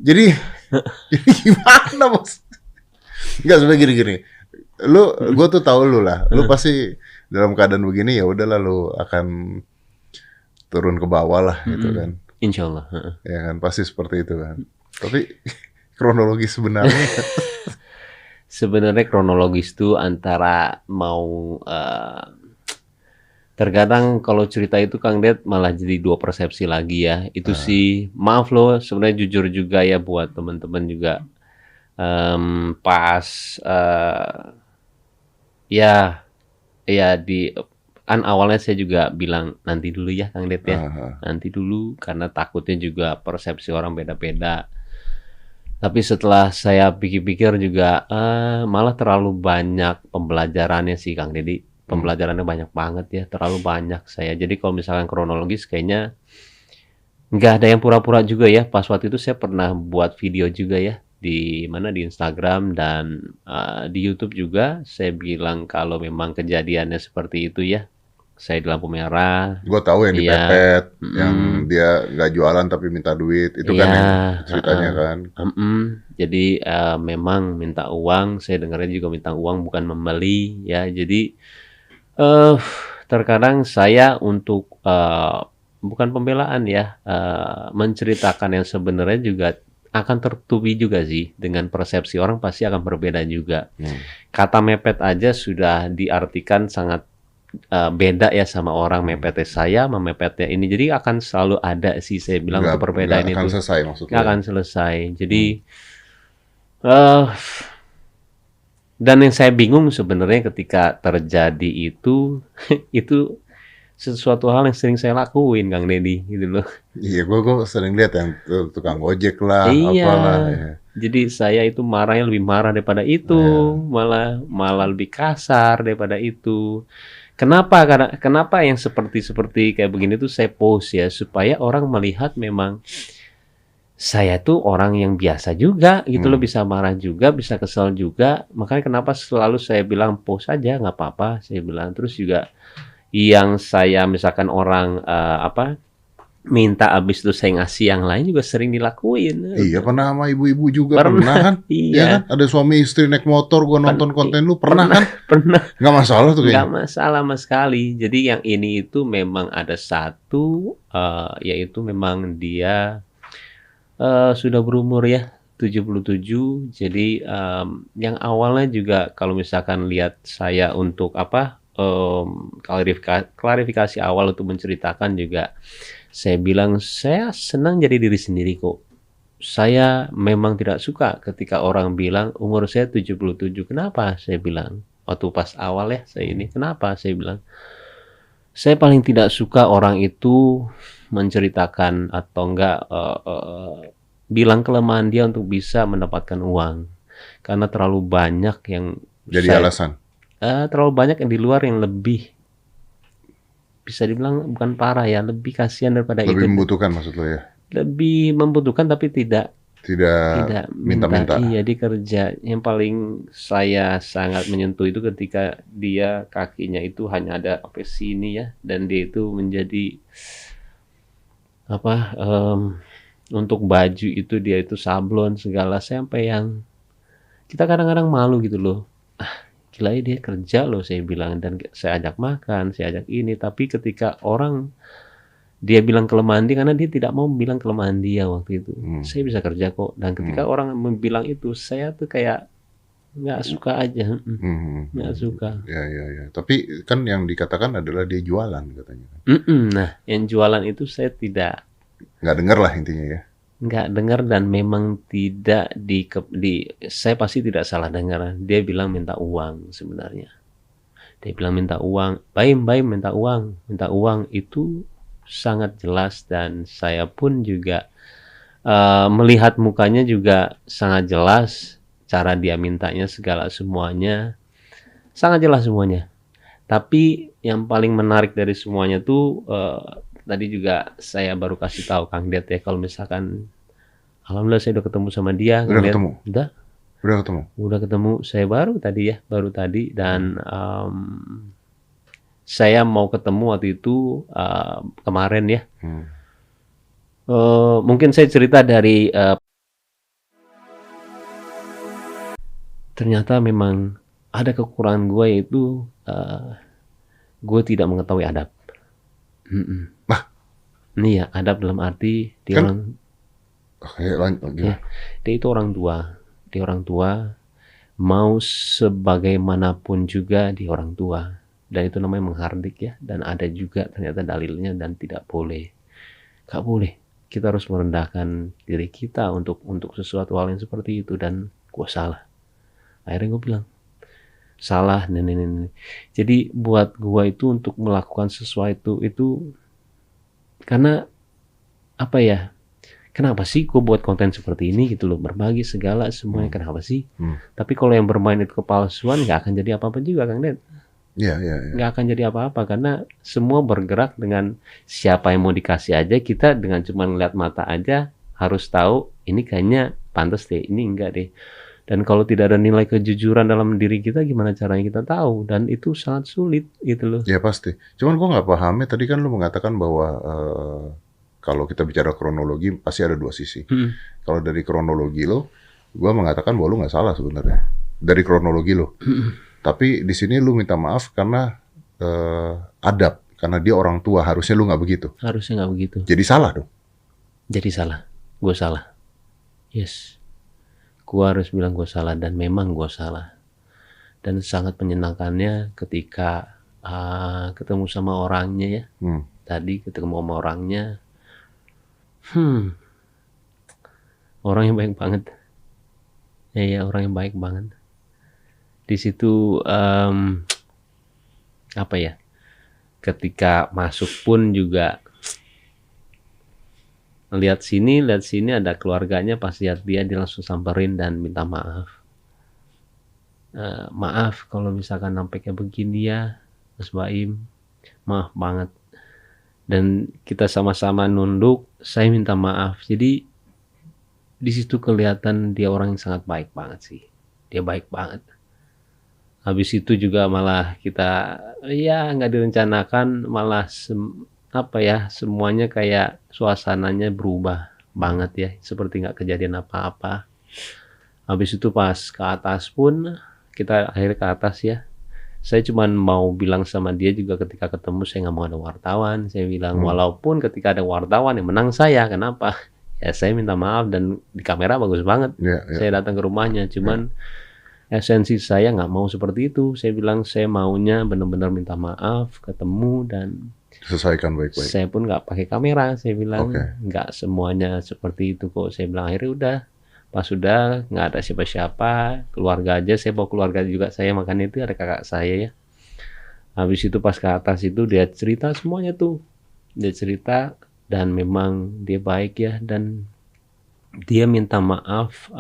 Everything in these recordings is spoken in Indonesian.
Jadi gimana bos? Enggak, sebenarnya gini. Gue tuh tahu lu lah. Lu pasti dalam keadaan begini ya udahlah lu akan turun ke bawah lah gitu kan. Insya Allah. Ya kan pasti seperti itu kan. Tapi kronologi sebenarnya Sebenarnya kronologis tuh antara mau terkadang kalau cerita itu Kang Ded malah jadi dua persepsi lagi ya. Itu sih maaf loh sebenarnya jujur juga ya buat teman-teman juga. Pas ya di kan awalnya saya juga bilang nanti dulu ya Kang Ded ya. Nanti dulu karena takutnya juga persepsi orang beda-beda. Tapi setelah saya pikir-pikir juga malah terlalu banyak pembelajarannya sih Kang Dedi. Pembelajarannya banyak banget ya, terlalu banyak saya. Jadi kalau misalkan kronologis kayaknya nggak ada yang pura-pura juga ya. Pas waktu itu saya pernah buat video juga ya di mana di Instagram dan di YouTube juga. Saya bilang kalau memang kejadiannya seperti itu ya. Saya di lampu merah. gue tahu yang Iya. dipepet, yang dia nggak jualan tapi minta duit, itu kan yang ceritanya kan. Jadi memang minta uang, saya dengarnya juga minta uang bukan membeli ya. Jadi terkadang saya untuk bukan pembelaan ya, menceritakan yang sebenarnya juga akan tertutupi juga sih dengan persepsi orang pasti akan berbeda juga. Kata mepet aja sudah diartikan sangat beda ya sama orang mepetnya saya sama mepetnya ini. Jadi akan selalu ada sih saya bilang untuk perbedaan itu. Nggak akan selesai maksudnya. Nggak akan selesai. Jadi dan yang saya bingung sebenarnya ketika terjadi itu itu sesuatu hal yang sering saya lakuin Kang Deddy gitu loh. Iya, gue sering lihat yang tukang ojek lah, Iya. apalah. Ya. Jadi saya itu marahnya lebih marah daripada itu, malah lebih kasar daripada itu. Kenapa yang seperti kayak begini tuh saya post ya supaya orang melihat memang saya tuh orang yang biasa juga gitu loh, bisa marah juga, bisa kesel juga. Makanya kenapa selalu saya bilang post aja nggak apa-apa, saya bilang. Terus juga yang saya misalkan orang minta abis itu saya ngasih yang lain juga sering dilakuin. Iya, pernah sama ibu-ibu juga pernah kan? Iya. Ya kan? Ada suami istri naik motor, gue nonton konten lu pernah kan? Pernah. Nggak masalah tuh kayaknya. Nggak masalah sama sekali. Jadi yang ini itu memang ada satu, yaitu memang dia sudah berumur ya 77. Jadi yang awalnya juga kalau misalkan lihat saya untuk klarifikasi awal untuk menceritakan juga saya bilang saya senang jadi diri sendiri kok. Saya memang tidak suka ketika orang bilang umur saya 77. Kenapa? Saya bilang. Waktu pas awal ya saya ini. Kenapa? Saya bilang. Saya paling tidak suka orang itu menceritakan atau enggak bilang kelemahan dia untuk bisa mendapatkan uang. Karena terlalu banyak yang jadi alasan. Terlalu banyak yang di luar yang lebih bisa dibilang bukan parah ya, lebih kasihan daripada itu. Lebih membutuhkan maksud lo ya? Lebih membutuhkan tapi tidak minta-minta. Iya, dia kerja. Yang paling saya sangat menyentuh itu ketika dia kakinya itu hanya ada sampai sini ya, dan dia itu menjadi untuk baju itu dia itu sablon segala sampai yang kita kadang-kadang malu gitu loh. Gila ya dia kerja loh saya bilang, dan saya ajak makan, saya ajak ini, tapi ketika orang dia bilang kelemahan dia karena dia tidak mau bilang kelemahan dia waktu itu. Saya bisa kerja kok, dan ketika orang membilang itu saya tuh kayak nggak suka aja, nggak suka. Ya. Tapi kan yang dikatakan adalah dia jualan katanya. Nah, yang jualan itu saya tidak nggak dengar lah intinya ya. Nggak dengar dan memang tidak saya pasti tidak salah dengar. Dia bilang minta uang sebenarnya. Dia bilang minta uang, Baim minta uang itu sangat jelas, dan saya pun juga melihat mukanya juga sangat jelas cara dia mintanya segala semuanya sangat jelas semuanya. Tapi yang paling menarik dari semuanya tuh tadi juga saya baru kasih tahu Kang Det ya, kalau misalkan alhamdulillah saya udah ketemu sama dia. Udah ketemu? Udah ketemu. Saya baru tadi dan saya mau ketemu waktu itu kemarin ya. Mungkin saya cerita dari ternyata memang ada kekurangan gue, yaitu gue tidak mengetahui adab. Nah, Iya, adab dalam arti dia kan, dia itu orang tua. Dia orang tua, mau sebagaimanapun juga dia orang tua. Dan itu namanya menghardik ya. Dan ada juga ternyata dalilnya, dan tidak boleh. Gak boleh. Kita harus merendahkan diri kita untuk sesuatu hal yang seperti itu. Dan gue salah. Akhirnya gue bilang, salah nenek. Jadi buat gue itu untuk melakukan sesuatu itu, karena apa ya, kenapa sih gue buat konten seperti ini gitu loh, berbagi segala semuanya, kenapa sih? Tapi kalau yang bermain itu kepalsuan, gak akan jadi apa-apa juga Kang Ded. Gak akan jadi apa-apa, karena semua bergerak dengan siapa yang mau dikasih aja. Kita dengan cuma ngeliat mata aja harus tahu ini kayaknya pantas deh, ini enggak deh. Dan kalau tidak ada nilai kejujuran dalam diri kita, gimana caranya kita tahu? Dan itu sangat sulit gitu loh. Ya pasti. Cuman gue nggak pahamnya, tadi kan lu mengatakan bahwa kalau kita bicara kronologi pasti ada dua sisi. Kalau dari kronologi lo, gue mengatakan bahwa lu nggak salah sebenarnya dari kronologi lo. Tapi di sini lu minta maaf karena adab, karena dia orang tua, harusnya lu nggak begitu. Harusnya nggak begitu. Jadi salah dong. Jadi salah. Gue salah. Yes. Gue harus bilang gue salah, dan memang gue salah. Dan sangat menyenangkannya ketika ketemu sama orangnya ya. Tadi ketemu sama orangnya, orang yang baik banget. Ya, orang yang baik banget. Di situ apa ya? Ketika masuk pun juga lihat sini ada keluarganya, pas lihat dia langsung samperin dan minta maaf. Maaf kalau misalkan sampai kayak begini ya Mas Baim, maaf banget. Dan kita sama-sama nunduk, saya minta maaf. Jadi di situ kelihatan dia orang yang sangat baik banget sih. Dia baik banget. Habis itu juga malah kita ya nggak direncanakan, malah semuanya kayak suasananya berubah banget ya, seperti nggak kejadian apa-apa. Habis itu pas ke atas pun, kita akhirnya ke atas ya, saya cuman mau bilang sama dia juga ketika ketemu, saya nggak mau ada wartawan. Saya bilang walaupun ketika ada wartawan yang menang saya, kenapa? Ya saya minta maaf, dan di kamera bagus banget. Saya datang ke rumahnya, cuman esensi saya nggak mau seperti itu. Saya bilang saya maunya benar-benar minta maaf, ketemu, dan selesaikan baik-baik. Saya pun nggak pakai kamera. Saya bilang nggak semuanya seperti itu kok. Saya bilang akhirnya udah, pas sudah nggak ada siapa-siapa, keluarga aja. Saya bawa keluarga juga, saya makan itu ada kakak saya ya. Habis itu pas ke atas itu dia cerita semuanya tuh, dia cerita, dan memang dia baik ya, dan dia minta maaf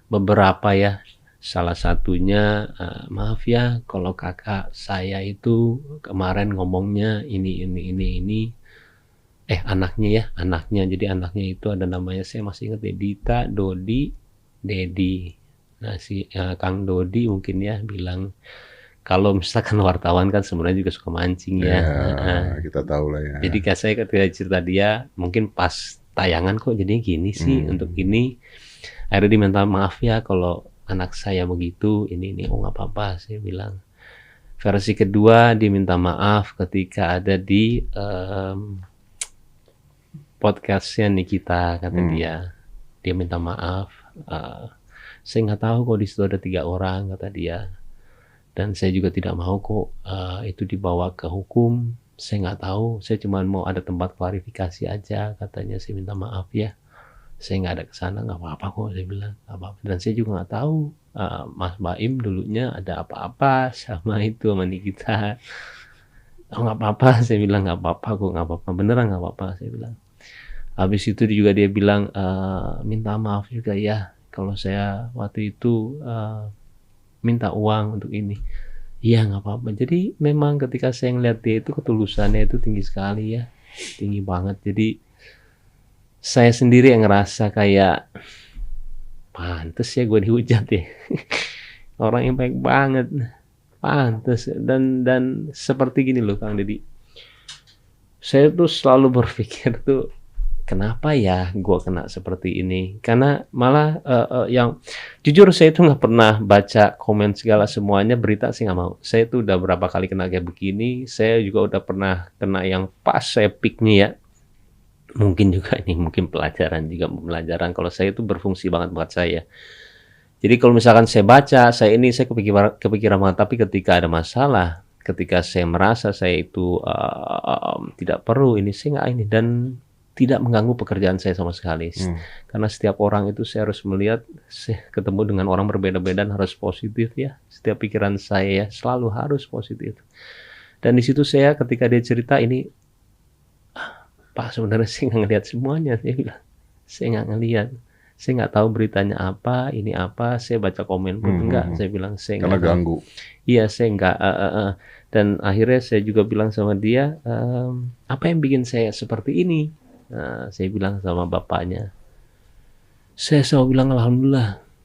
beberapa ya. Salah satunya, maaf ya kalau kakak saya itu kemarin ngomongnya ini. Anaknya. Jadi anaknya itu ada namanya, saya masih ingat, Dita, Dodi, Dedi. Nah si Kang Dodi mungkin ya bilang, kalau misalkan wartawan kan sebenarnya juga suka mancing ya. Kita tahu lah ya. Jadi saya ketika cerita dia, mungkin pas tayangan kok jadinya gini sih untuk ini. Akhirnya diminta maaf ya kalau anak saya begitu, ini, oh nggak apa-apa, saya bilang. Versi kedua, diminta maaf ketika ada di podcastnya Nikita, kata dia minta maaf. Saya nggak tahu kok di situ ada 3 orang, kata dia, dan saya juga tidak mau kok itu dibawa ke hukum. Saya nggak tahu, saya cuma mau ada tempat klarifikasi aja, katanya. Saya minta maaf ya, saya nggak ada kesana, nggak apa-apa kok, saya bilang nggak apa-apa. Dan saya juga nggak tahu Mas Baim dulunya ada apa-apa sama itu, sama Nikita. Oh nggak apa-apa, saya bilang nggak apa-apa kok, nggak apa-apa, beneran nggak apa-apa, saya bilang. Habis itu juga dia bilang minta maaf juga ya kalau saya waktu itu minta uang untuk ini. Iya nggak apa-apa. Jadi memang ketika saya ngeliat dia itu, ketulusannya itu tinggi sekali ya, tinggi banget. Jadi saya sendiri yang ngerasa kayak pantes ya gue dihujat ya. Orang yang baik banget, pantes. Dan seperti gini loh Kang Deddy, saya tuh selalu berpikir tuh, kenapa ya gue kena seperti ini? Karena malah yang jujur saya itu nggak pernah baca komen segala semuanya, berita sih nggak mau. Saya itu udah berapa kali kena kayak begini. Saya juga udah pernah kena yang pas saya peak nih ya. Mungkin juga ini mungkin pelajaran juga, pembelajaran kalau saya itu berfungsi banget buat saya. Jadi kalau misalkan saya baca, saya kepikiran banget, tapi ketika ada masalah, ketika saya merasa saya itu tidak perlu ini, saya nggak ini, dan tidak mengganggu pekerjaan saya sama sekali. Karena setiap orang itu saya harus melihat, saya ketemu dengan orang berbeda-beda dan harus positif ya. Setiap pikiran saya ya selalu harus positif. Dan di situ saya ketika dia cerita ini, Pak sebenarnya saya nggak ngelihat semuanya, saya bilang, saya nggak ngelihat. Saya nggak tahu beritanya apa, ini apa, saya baca komen pun enggak, saya bilang saya karena nggak ganggu. Iya, saya nggak, dan akhirnya saya juga bilang sama dia, apa yang bikin saya seperti ini? Nah, saya bilang sama bapaknya, saya selalu bilang alhamdulillah,